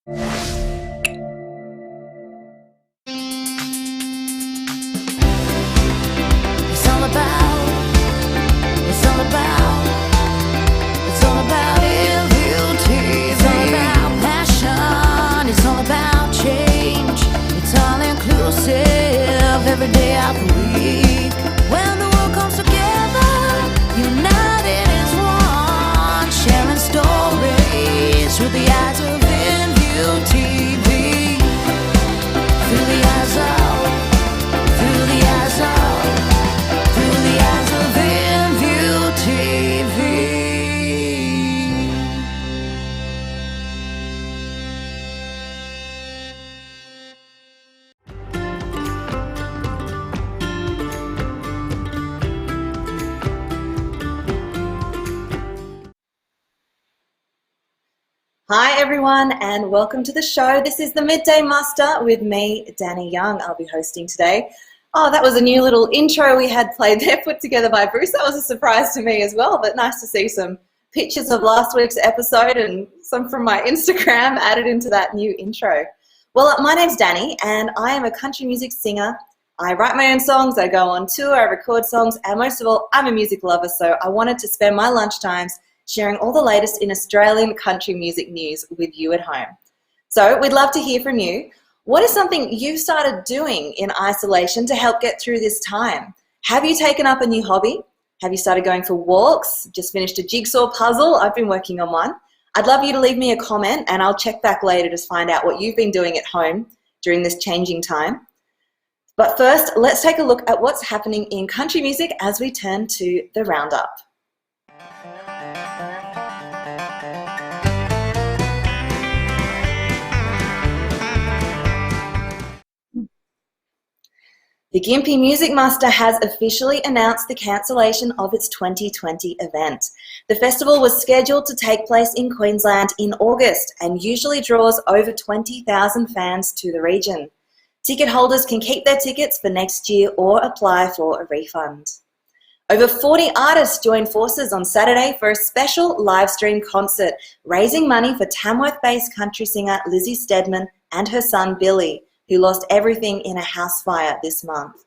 It's all about, it's all about, it's all about MUTV. It's all about passion, it's all about change. It's all inclusive every day of the week. When the world comes together, united as one, sharing stories through the eyes of MUTV. Through the eyes of, through the eyes of, through the eyes of MUTV. Hi everyone and welcome to the show. This is the Midday Muster with me, Danny Young. I'll be hosting today. Oh, that was a new little intro we had played there, put together by Bruce. That was a surprise to me as well, but nice to see some pictures of last week's episode and some from my Instagram added into that new intro. Well, my name's Danny and I am a country music singer. I write my own songs, I go on tour, I record songs, and most of all, I'm a music lover, so I wanted to spend my lunchtimes sharing all the latest in Australian country music news with you at home. So we'd love to hear from you. What is something you've started doing in isolation to help get through this time? Have you taken up a new hobby? Have you started going for walks? Just finished a jigsaw puzzle? I've been working on one. I'd love you to leave me a comment and I'll check back later to find out what you've been doing at home during this changing time. But first, let's take a look at what's happening in country music as we turn to the roundup. The Gympie Music Muster has officially announced the cancellation of its 2020 event. The festival was scheduled to take place in Queensland in August and usually draws over 20,000 fans to the region. Ticket holders can keep their tickets for next year or apply for a refund. Over 40 artists joined forces on Saturday for a special live stream concert, raising money for Tamworth-based country singer Lizzie Steadman and her son Billy, who lost everything in a house fire this month.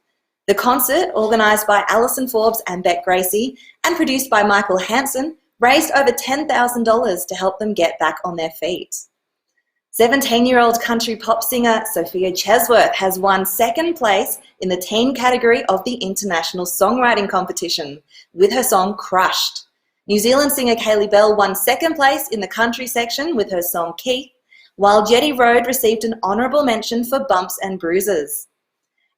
The concert, organised by Alison Forbes and Beck Gracie and produced by Michael Hansen, raised over $10,000 to help them get back on their feet. 17-year-old country pop singer Sophia Chesworth has won second place in the teen category of the International Songwriting Competition with her song Crushed. New Zealand singer Kaylee Bell won second place in the country section with her song Keith, while Jetty Road received an honourable mention for Bumps and Bruises.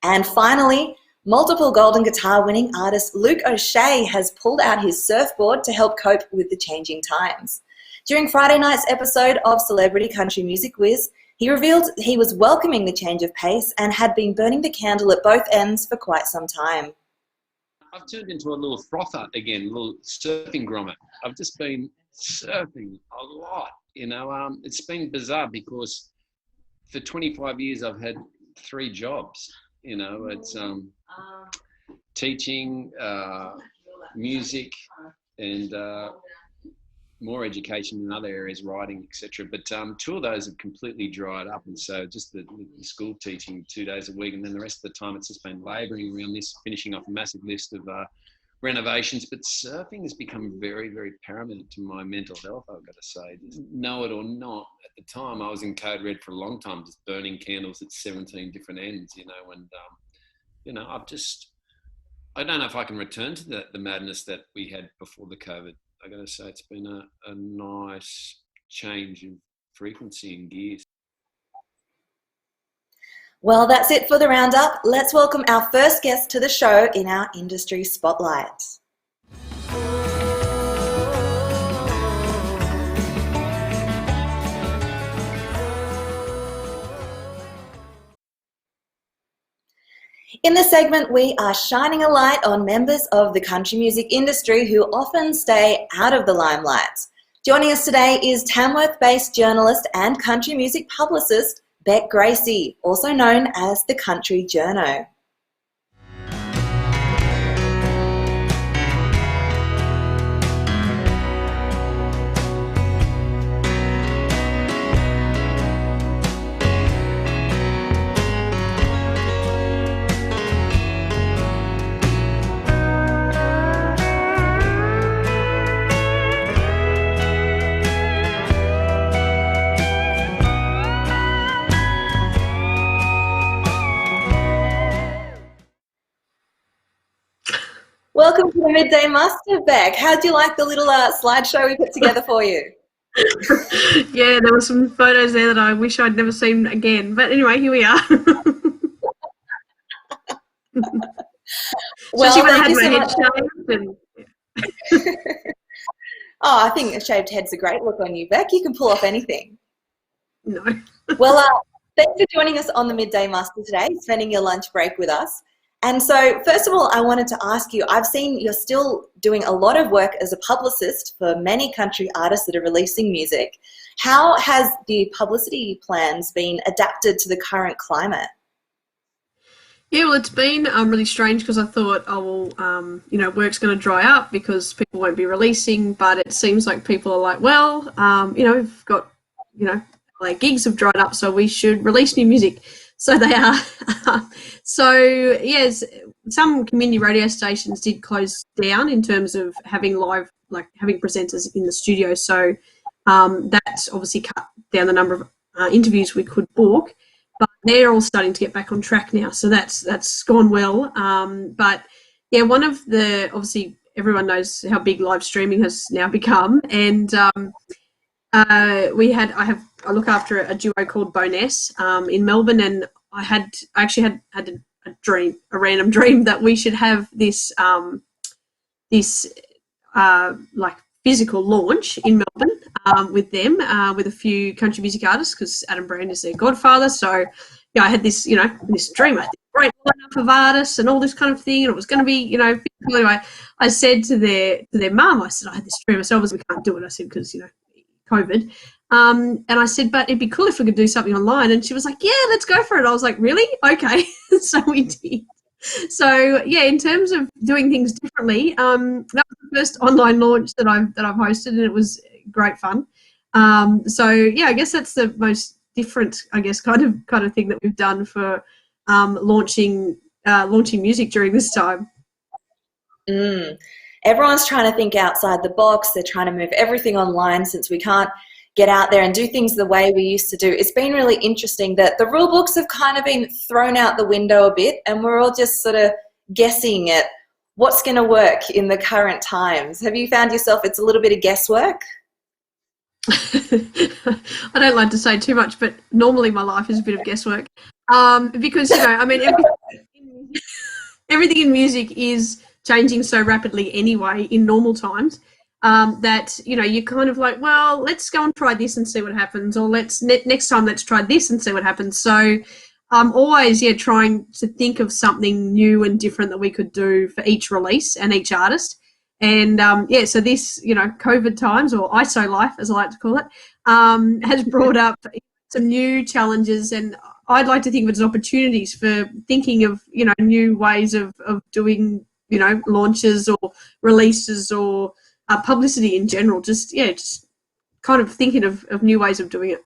And finally, multiple Golden Guitar winning artist Luke O'Shea has pulled out his surfboard to help cope with the changing times. During Friday night's episode of Celebrity Country Music Whiz, he revealed he was welcoming the change of pace and had been burning the candle at both ends for quite some time. I've turned into a little frother again, a little surfing grommet. I've just been surfing a lot. It's been bizarre because for 25 years I've had 3 jobs. It's teaching, music, and more education in other areas, writing, etc. But 2 of those have completely dried up, and so just the school teaching 2 days a week, and then the rest of the time it's just been labouring around this, finishing off a massive list of renovations. But surfing has become very, very paramount to my mental health, I've got to say. Know it or not, at the time I was in Code Red for a long time, just burning candles at 17 different ends, and I don't know if I can return to the madness that we had before the COVID. I've got to say it's been a nice change in frequency and gears. Well, that's it for the roundup. Let's welcome our first guest to the show in our industry spotlight. In this segment, we are shining a light on members of the country music industry who often stay out of the limelight. Joining us today is Tamworth-based journalist and country music publicist Beck Gracie, also known as the Country Journo. the Midday Muster, Beck. How'd you like the little slideshow we put together for you? Yeah, there were some photos there that I wish I'd never seen again. But anyway, here we are. Well, Especially when I had thank you my so head much. shaved and Oh, I think a shaved head's a great look on you, Beck. You can pull off anything. no. Well, thanks for joining us on the Midday Muster today, spending your lunch break with us. And so, first of all, I wanted to ask you, I've seen you're still doing a lot of work as a publicist for many country artists that are releasing music. How has the publicity plans been adapted to the current climate? Yeah, well, it's been really strange because I thought, oh, well, work's going to dry up because people won't be releasing, but it seems like people are like, well, we've got, like gigs have dried up, so we should release new music. So they are. So, yes, some community radio stations did close down in terms of having having presenters in the studio. So that's obviously cut down the number of interviews we could book. But they're all starting to get back on track now, so that's gone well. But yeah, one of the obviously everyone knows how big live streaming has now become, and I look after a duo called Boness in Melbourne, and I actually had a random dream that we should have this like physical launch in Melbourne with them, with a few country music artists, because Adam Brand is their godfather. So, yeah, I had this, this dream, I had this great lineup of artists and all this kind of thing, and it was going to be, physical. Anyway, I said to their mum, I said, I had this dream. I said, obviously we can't do it. I said, because, COVID. And I said, but it'd be cool if we could do something online. And she was like, yeah, let's go for it. I was like, really? Okay. So we did. So yeah, in terms of doing things differently, that was the first online launch that I've hosted, and it was great fun. So yeah, I guess that's the most different, I guess, kind of thing that we've done for launching music during this time. Everyone's trying to think outside the box. They're trying to move everything online since we can't get out there and do things the way we used to do. It's been really interesting that the rule books have kind of been thrown out the window a bit, and we're all just sort of guessing at what's going to work in the current times. Have you found yourself it's a little bit of guesswork? I don't like to say too much, but normally my life is a bit of guesswork because, everything in music is changing so rapidly anyway in normal times. That you're kind of like, well, let's go and try this and see what happens, or next time let's try this and see what happens. So I'm always trying to think of something new and different that we could do for each release and each artist. And so this COVID times, or ISO life as I like to call it, has brought up some new challenges, and I'd like to think of it as opportunities for thinking of new ways of doing launches or releases or publicity in general, just kind of thinking of new ways of doing it.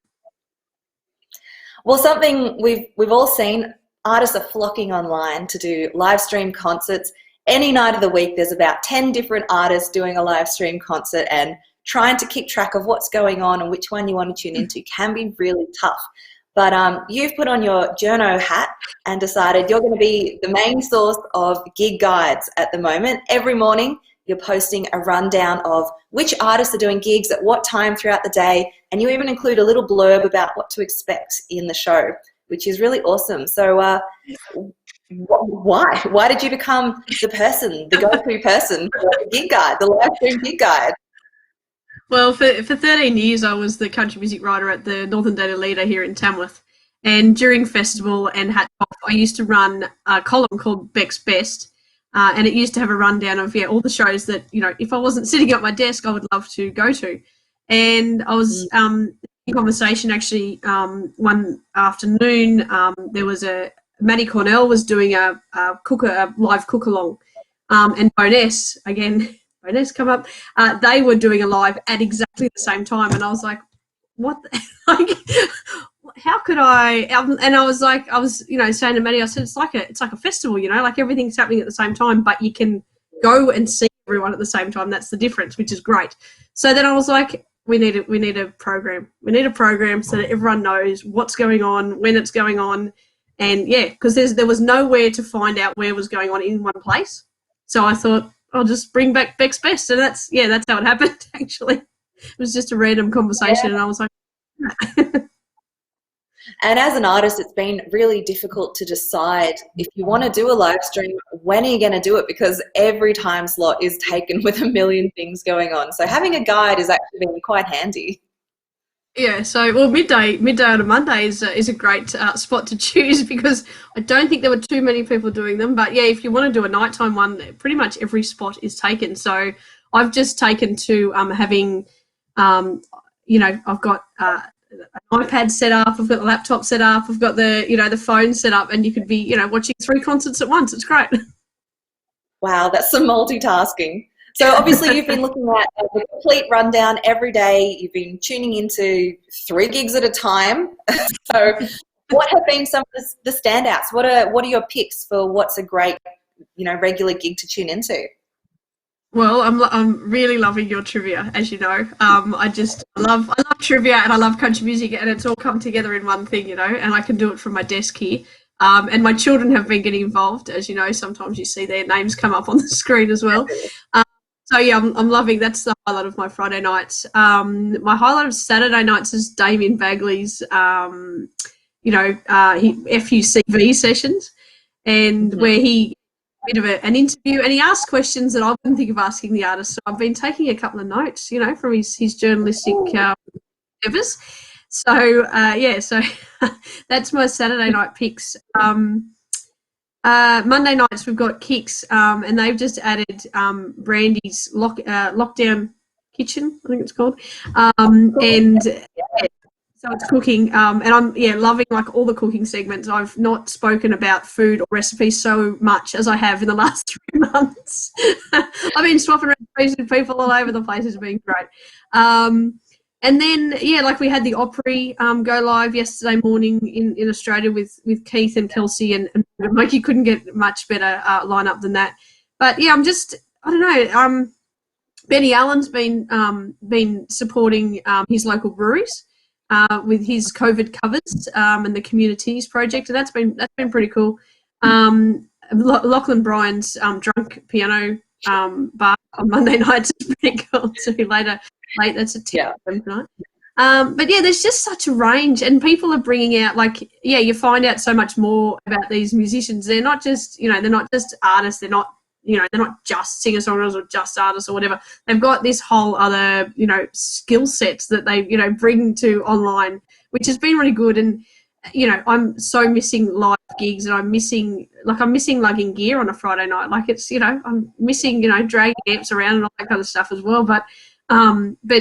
Well, something we've all seen, artists are flocking online to do live stream concerts. Any night of the week, there's about 10 different artists doing a live stream concert, and trying to keep track of what's going on and which one you want to tune into can be really tough. But you've put on your journo hat and decided you're going to be the main source of gig guides at the moment. Every morning, you're posting a rundown of which artists are doing gigs at what time throughout the day, and you even include a little blurb about what to expect in the show, which is really awesome. So why did you become the go-to person for the gig guide, the live stream gig guide? Well, for 13 years, I was the country music writer at the Northern Data Leader here in Tamworth. And during festival and Hat Off, I used to run a column called Beck's Best. And it used to have a rundown of all the shows that, if I wasn't sitting at my desk, I would love to go to. And I was in conversation actually one afternoon. There was Maddie Cornell was doing a live cook along, and Boness come up. They were doing a live at exactly the same time, and I was like, "What? How could I?" And I was saying to Maddie, I said, "It's like a festival, like everything's happening at the same time, but you can go and see everyone at the same time. That's the difference, which is great." So then I was like, "We need a program. We need a program so that everyone knows what's going on, when it's going on." And because there was nowhere to find out where was going on in one place. So I thought, I'll just bring back Beck's Best. And that's how it happened, actually. It was just a random conversation, and I was like, And as an artist, it's been really difficult to decide if you want to do a live stream, when are you going to do it? Because every time slot is taken with a million things going on. So having a guide has actually been quite handy. yeah. So, well, midday on a Monday is a great spot to choose, because I don't think there were too many people doing them. But yeah, if you want to do a nighttime one, pretty much every spot is taken. So I've just taken to having, I've got an iPad set up, I've got the laptop set up, I've got the phone set up, and you could be, watching 3 concerts at once. It's great. Wow, that's some multitasking. So obviously you've been looking at the complete rundown every day. You've been tuning into 3 gigs at a time. So what have been some of the standouts? What are your picks for what's a great, regular gig to tune into? Well, I'm really loving your trivia, as you know. I love trivia, and I love country music, and it's all come together in one thing, and I can do it from my desk here. And my children have been getting involved, as you know. Sometimes you see their names come up on the screen as well. So yeah, I'm loving. That's the highlight of my Friday nights. My highlight of Saturday nights is Damien Bagley's, FUCV sessions, and where he bit of an interview, and he asked questions that I wouldn't think of asking the artist. So I've been taking a couple of notes, from his journalistic endeavours. So so that's my Saturday night picks. Monday nights we've got Kicks, and they've just added Brandy's Lockdown Kitchen, I think it's called, and so it's cooking, and I'm loving like all the cooking segments. I've not spoken about food or recipes so much as I have in the last 3 months. I've been swapping recipes with people all over the place. It's been great. And then like we had the Opry go live yesterday morning in Australia with Keith and Kelsey, and Mikey couldn't get much better lineup than that. But yeah, I don't know. Benny Allen's been supporting his local breweries with his COVID covers and the Communities project, and that's been pretty cool. Lachlan Bryan's drunk piano bar on Monday nights is pretty cool too. Late, that's a tip tonight. But yeah, there's just such a range, and people are bringing out you find out so much more about these musicians. They're not just they're not just artists. They're not they're not just singer-songwriters or just artists or whatever. They've got this whole other skill sets that they bring to online, which has been really good. And I'm so missing live gigs, and I'm missing lugging gear on a Friday night. Like it's I'm missing dragging amps around and all that kind of stuff as well. But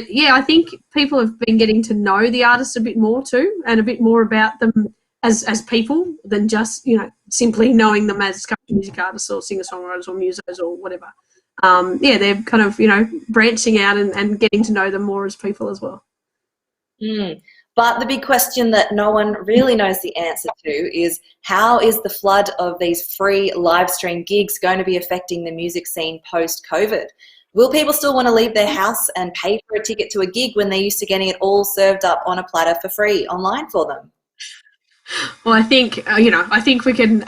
yeah, I think people have been getting to know the artists a bit more too, and a bit more about them as people than just simply knowing them as country music artists or singer-songwriters or musos or whatever. They're kind of branching out and getting to know them more as people as well. But the big question that no one really knows the answer to is, how is the flood of these free live stream gigs going to be affecting the music scene post-COVID? Will people still want to leave their house and pay for a ticket to a gig when they're used to getting it all served up on a platter for free online for them? Well, I think we can.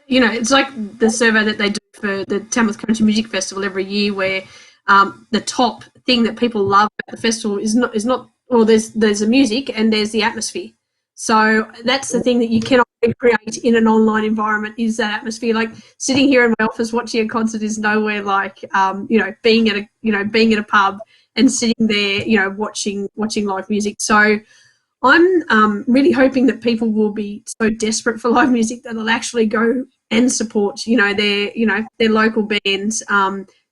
It's like the survey that they do for the Tamworth Country Music Festival every year, where the top thing that people love about the festival is not. Well, there's the music and there's the atmosphere. So that's the thing that you cannot recreate in an online environment, is that atmosphere. Like sitting here in my office watching a concert is nowhere like being at a pub and sitting there watching live music. So I'm really hoping that people will be so desperate for live music that they'll actually go and support their local bands,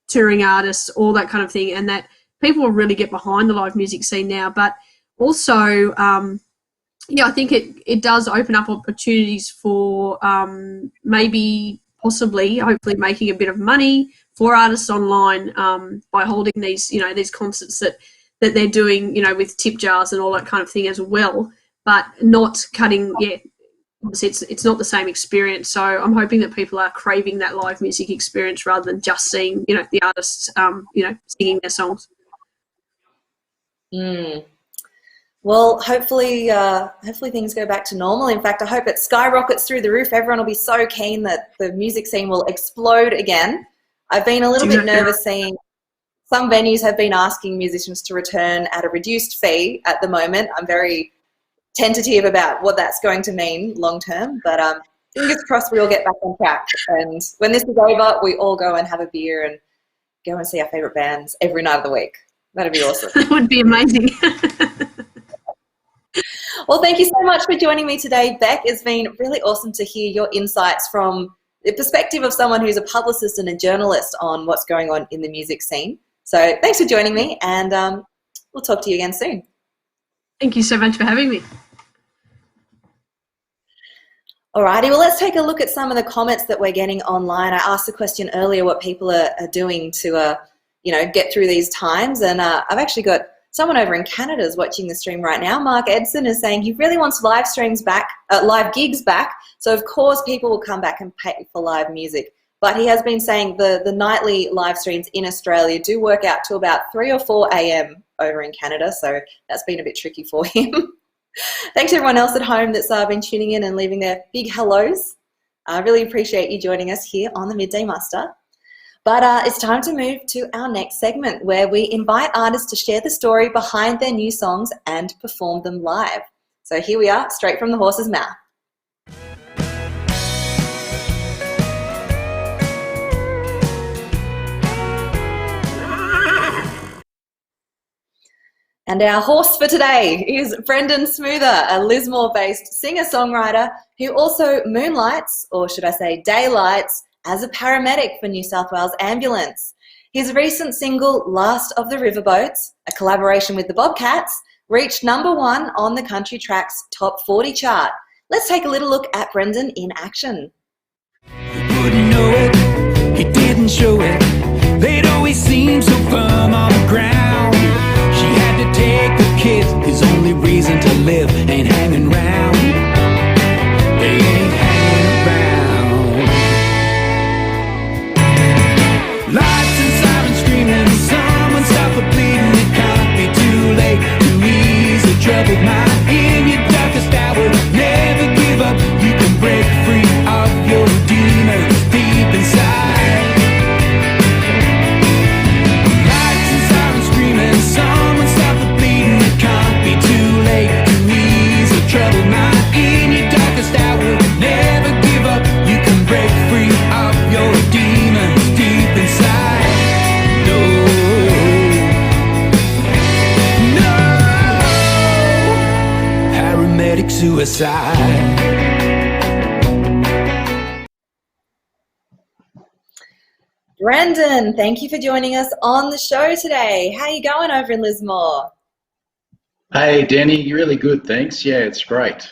touring artists, all that kind of thing, and that people will really get behind the live music scene now. But also I think it does open up opportunities for hopefully making a bit of money for artists online by holding these concerts that they're doing with tip jars and all that kind of thing as well, but not cutting. Obviously it's not the same experience. So I'm hoping that people are craving that live music experience rather than just seeing the artists singing their songs. Well, hopefully things go back to normal. In fact, I hope it skyrockets through the roof. Everyone will be so keen that the music scene will explode again. I've been a little bit Exactly. nervous seeing some venues have been asking musicians to return at a reduced fee at the moment. I'm very tentative about what that's going to mean long term, but fingers crossed we all get back on track. And when this is over, we all go and have a beer and go and see our favourite bands every night of the week. That'd be awesome. That would be amazing. Well, thank you so much for joining me today, Beck. It's been really awesome to hear your insights from the perspective of someone who's a publicist and a journalist on what's going on in the music scene. So thanks for joining me, and we'll talk to you again soon. Thank you so much for having me. Alrighty, well, let's take a look at some of the comments that we're getting online. I asked the question earlier what people are doing to, get through these times, and I've actually got someone over in Canada is watching the stream right now. Mark Edson is saying he really wants live streams back, live gigs back. So of course people will come back and pay for live music. But he has been saying the nightly live streams in Australia do work out to about 3 or 4 a.m. over in Canada. So that's been a bit tricky for him. Thanks to everyone else at home that's been tuning in and leaving their big hellos. I really appreciate you joining us here on the Midday Muster. But it's time to move to our next segment where we invite artists to share the story behind their new songs and perform them live. So here we are, straight from the horse's mouth. And our horse for today is Brendan Smoother, a Lismore-based singer-songwriter who also moonlights, or should I say daylights, as a paramedic for New South Wales Ambulance. His recent single, Last of the Riverboats, a collaboration with the Bobcats, reached #1 on the Country Tracks Top 40 chart. Let's take a little look at Brendan in action. You wouldn't know it, he didn't show it. They'd always seem so firm on the ground. She had to take the kids, his only reason to live ain't hanging round. They ain't hanging around. Lights and sirens screaming, someone stop the bleeding. It can't be too late to ease a troubled mind. In your darkest hour, never give up. You can break free of your demons deep inside. Lights and sirens screaming, someone stop the bleeding. It can't be too late to ease a troubled mind. In your darkest hour, never give up. You can break free of your demons deep inside. No, no, paramedic suicide. Brendan, thank you for joining us on the show today. How are you going over in Lismore? Hey, Danny, really good, thanks. Yeah, it's great.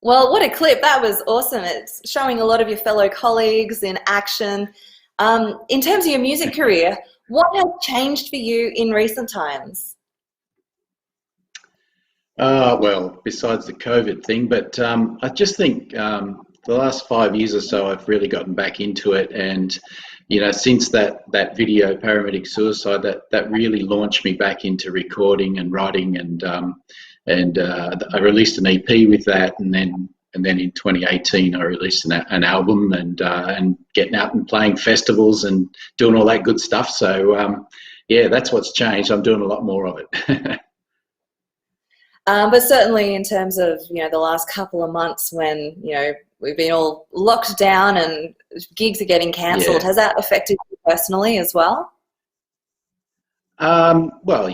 Well, what a clip. That was awesome. It's showing a lot of your fellow colleagues in action. In terms of your music career, what has changed for you in recent times? Well, besides the COVID thing, but I just think the last 5 years or so, I've really gotten back into it, and since that video, Paramedic Suicide, that really launched me back into recording and writing, and I released an EP with that, and then in 2018 I released an album, and getting out and playing festivals and doing all that good stuff. So yeah, that's what's changed. I'm doing a lot more of it. But certainly in terms of, the last couple of months when, we've been all locked down and gigs are getting cancelled, has that affected you personally as well? Well,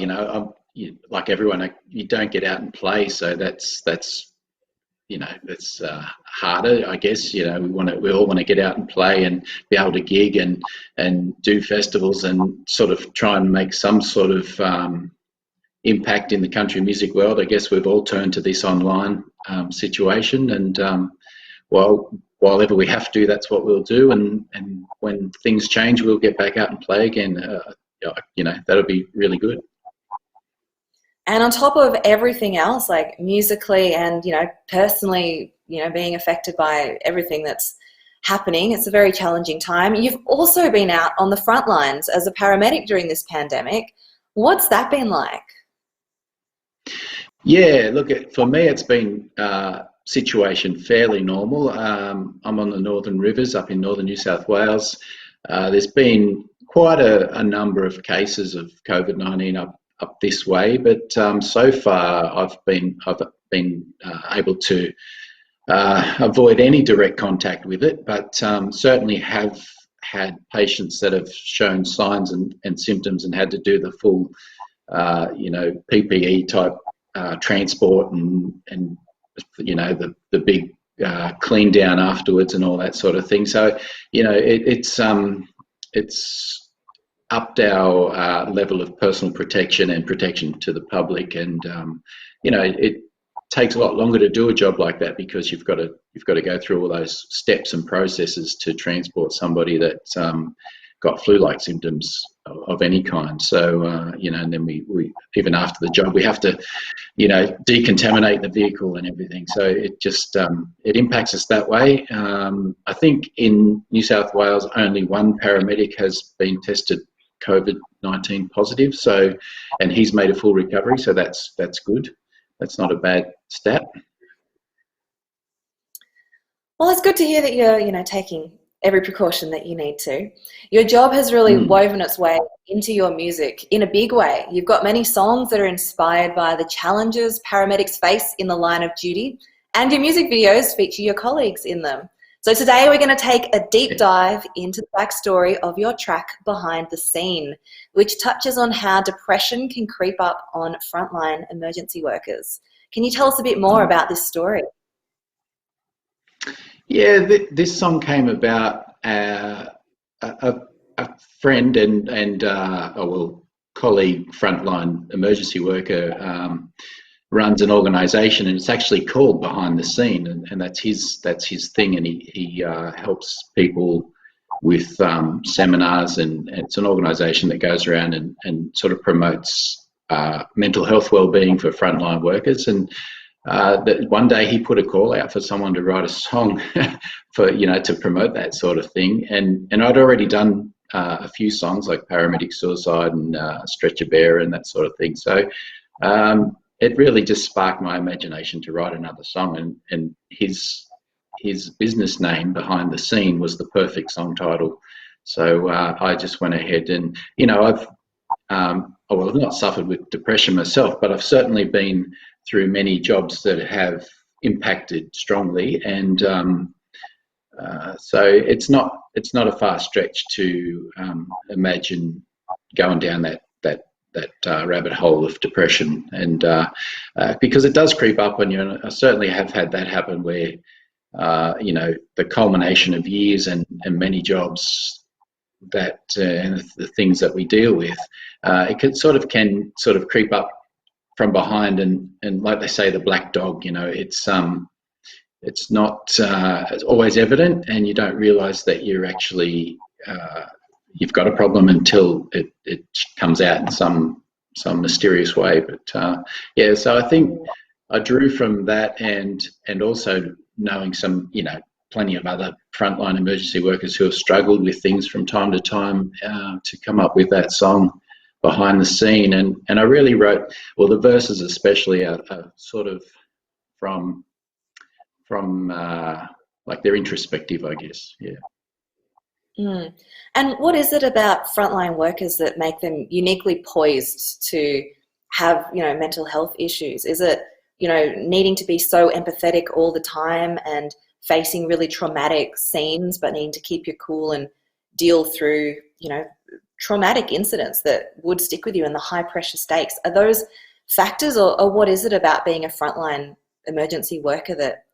like everyone, you don't get out and play, so that's harder, I guess. We all want to get out and play and be able to gig and do festivals and sort of try and make some sort of impact in the country music world. I guess we've all turned to this online situation, and while ever we have to, that's what we'll do. And when things change, we'll get back out and play again. That'll be really good. And on top of everything else, like musically and, personally, being affected by everything that's happening, it's a very challenging time. You've also been out on the front lines as a paramedic during this pandemic. What's that been like? Yeah, look, for me, it's been situation fairly normal. I'm on the Northern Rivers up in northern New South Wales. There's been quite a number of cases of COVID-19 up this way, but so far I've been able to avoid any direct contact with it, but certainly have had patients that have shown signs and symptoms and had to do the full, PPE type transport and the big clean down afterwards and all that sort of thing. So it's upped our level of personal protection and protection to the public, and it takes a lot longer to do a job like that because you've got to go through all those steps and processes to transport somebody that's got flu-like symptoms of any kind. So and then we even after the job we have to decontaminate the vehicle and everything. So it just it impacts us that way. I think in New South Wales only one paramedic has been tested COVID-19 positive, and he's made a full recovery, so that's good. That's not a bad stat. Well, it's good to hear that you're taking every precaution that you need to. Your job has really woven its way into your music in a big way. You've got many songs that are inspired by the challenges paramedics face in the line of duty, and your music videos feature your colleagues in them. So today we're going to take a deep dive into the backstory of your track Behind the Scene, which touches on how depression can creep up on frontline emergency workers. Can you tell us a bit more about this story? Yeah, this song came about a friend and colleague, frontline emergency worker, runs an organisation, and it's actually called Behind the Scene, and that's his thing, and he helps people with seminars, and it's an organisation that goes around and sort of promotes mental health wellbeing for frontline workers. And that one day he put a call out for someone to write a song for to promote that sort of thing, and I'd already done a few songs like Paramedic Suicide and Stretcher Bear and that sort of thing. So it really just sparked my imagination to write another song, and his business name Behind the Scene was the perfect song title. So I just went ahead and I've not suffered with depression myself, but I've certainly been through many jobs that have impacted strongly, and so it's not a far stretch to imagine going down that rabbit hole of depression, and because it does creep up on you. And I certainly have had that happen where the culmination of years and many jobs that and the things that we deal with, it can sort of creep up from behind, and like they say, the black dog. It's not it's always evident, and you don't realise that you're actually you've got a problem until it comes out in some mysterious way. But so I think I drew from that, and also knowing some plenty of other frontline emergency workers who have struggled with things from time to time to come up with that song Behind the Scene. And I really wrote, well, the verses especially are sort of from like they're introspective, I guess. Yeah. And what is it about frontline workers that make them uniquely poised to have mental health issues? Is it needing to be so empathetic all the time and facing really traumatic scenes, but needing to keep your cool and deal through traumatic incidents that would stick with you and the high pressure stakes? Are those factors, or what is it about being a frontline emergency worker that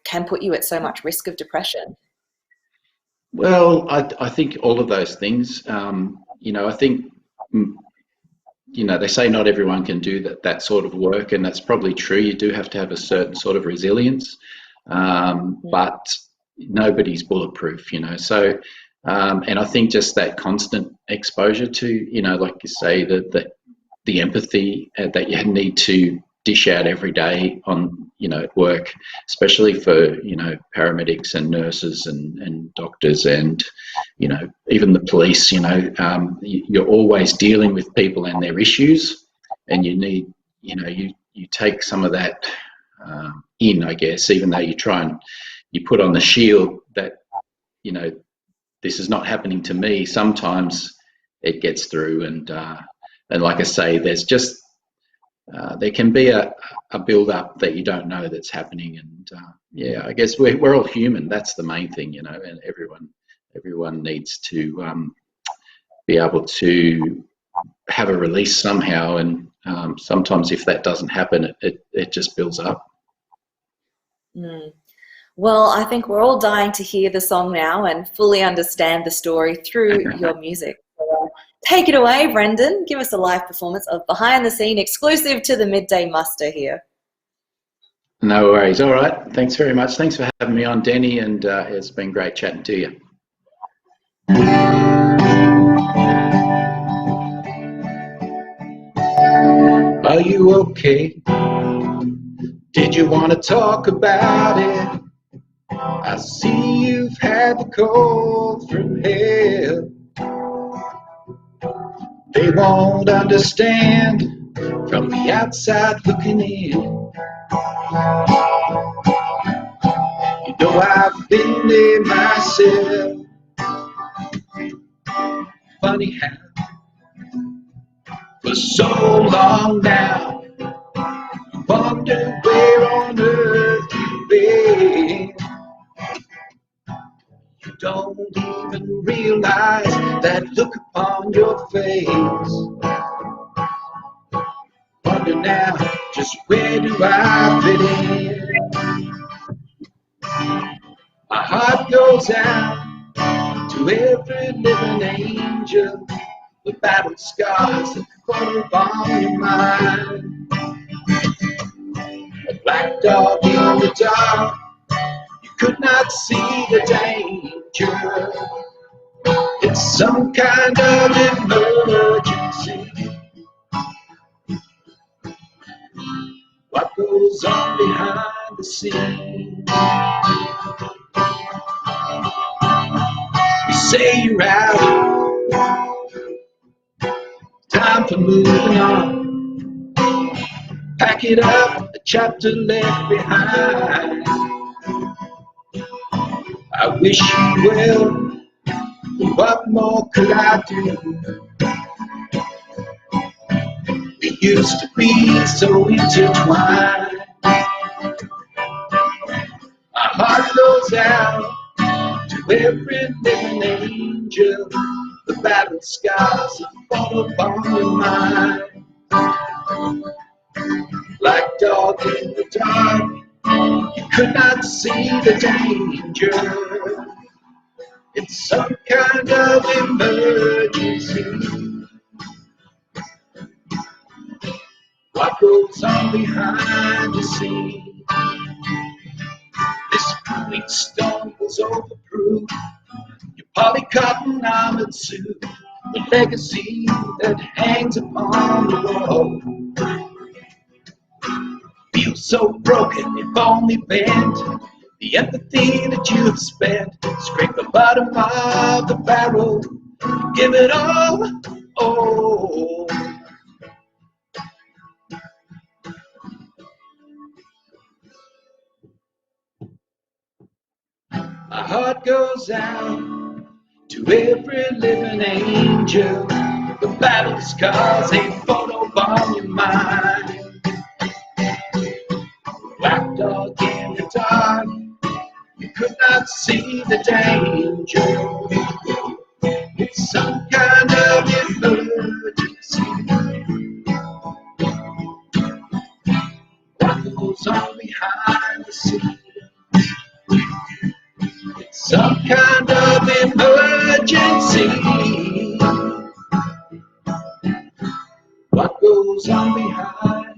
can put you at so much risk of depression? Well, I think all of those things. I think they say not everyone can do that sort of work, and that's probably true. You do have to have a certain sort of resilience, but nobody's bulletproof. So and I think just that constant exposure to like you say, the empathy that you need to dish out every day on at work, especially for paramedics and nurses and doctors and even the police. You're always dealing with people and their issues, and you need you take some of that in, I guess, even though you put on the shield that, you know, this is not happening to me. Sometimes it gets through, and like I say, there's just there can be a build up that you don't know that's happening, and yeah, I guess we're all human. That's the main thing, you know, and everyone needs to be able to have a release somehow, and sometimes if that doesn't happen, it just builds up. Well, I think we're all dying to hear the song now and fully understand the story through your music. So, take it away, Brendan. Give us a live performance of Behind the Scene, exclusive to the Midday Muster here. No worries. All right. Thanks very much. Thanks for having me on, Denny, and it's been great chatting to you. Are you okay? Did you want to talk about it? I see you've had the cold from hell. They won't understand from the outside looking in. You know I've been there myself. Funny how for so long now you wonder where on earth you've been. You don't even realize that look upon your face. Wonder now, just where do I fit in? My heart goes out to every living angel. The battle scars that fall on your mind. A black dog in the dark, you could not see the danger. It's some kind of emergency. What goes on behind the scenes? You say you're out, time for moving on. Pack it up, a chapter left behind. I wish you well, but what more could I do? We used to be so intertwined. My heart goes out to every living angel. The battle scars that fall upon your mind. Black dog in the dark, you could not see the danger. It's some kind of emergency. What goes on behind the scenes? This proving stone was overproof. Your polycotton armored suit, the legacy that hangs upon the wall. Feels so broken, if only bent. The empathy that you have spent, scrape the bottom of the barrel, give it all. Oh. My heart goes out to every living angel. The battle scars a photobomb your mind. Black dog in the dark, you could not see the danger. It's some kind of emergency. What goes on behind the scenes? It's some kind of emergency. What goes on behind?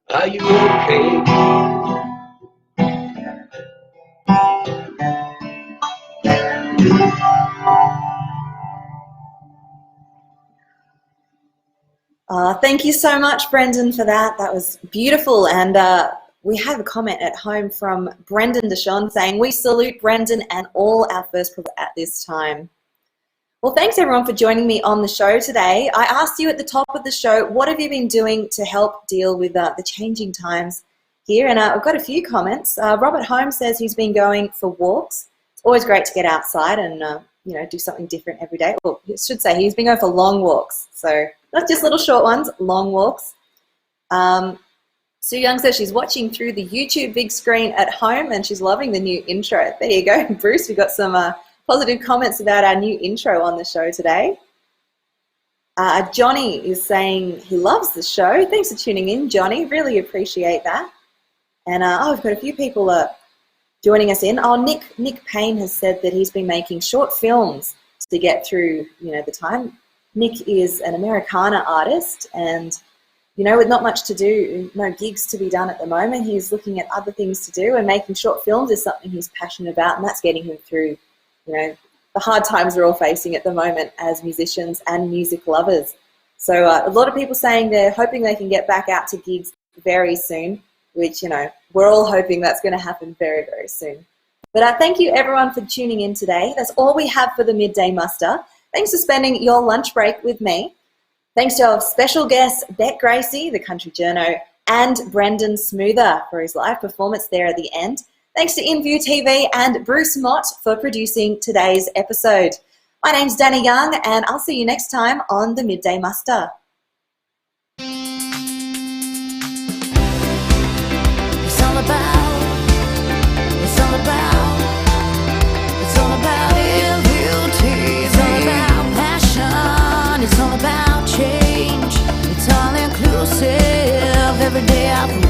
Are you okay? Thank you so much, Brendan, for that. That was beautiful. And we have a comment at home from Brendan Deshawn saying, we salute Brendan and all our first pros at this time. Well, thanks everyone for joining me on the show today. I asked you at the top of the show, what have you been doing to help deal with the changing times here, and I've got a few comments. Robert Holmes says he's been going for walks. It's always great to get outside and do something different every day. Well, I should say he's been going for long walks, so not just little short ones, long walks. Sue Young says she's watching through the YouTube big screen at home and she's loving the new intro. There you go, Bruce. We got some positive comments about our new intro on the show today. Johnny is saying he loves the show. Thanks for tuning in, Johnny. Really appreciate that. And we've got a few people joining us in. Nick Payne has said that he's been making short films to get through, the time. Nick is an Americana artist, and with not much to do, no gigs to be done at the moment, he's looking at other things to do, and making short films is something he's passionate about, and that's getting him through, the hard times we're all facing at the moment as musicians and music lovers. So a lot of people saying they're hoping they can get back out to gigs very soon, which, we're all hoping that's going to happen very, very soon. But thank you, everyone, for tuning in today. That's all we have for the Midday Muster. Thanks for spending your lunch break with me. Thanks to our special guests, Beck Gracie, the country journo, and Brendan Smoother for his live performance there at the end. Thanks to InView TV and Bruce Mott for producing today's episode. My name's Danny Young, and I'll see you next time on the Midday Muster. It's all about beauty. It's all about passion. It's all about change. It's all inclusive. Every day I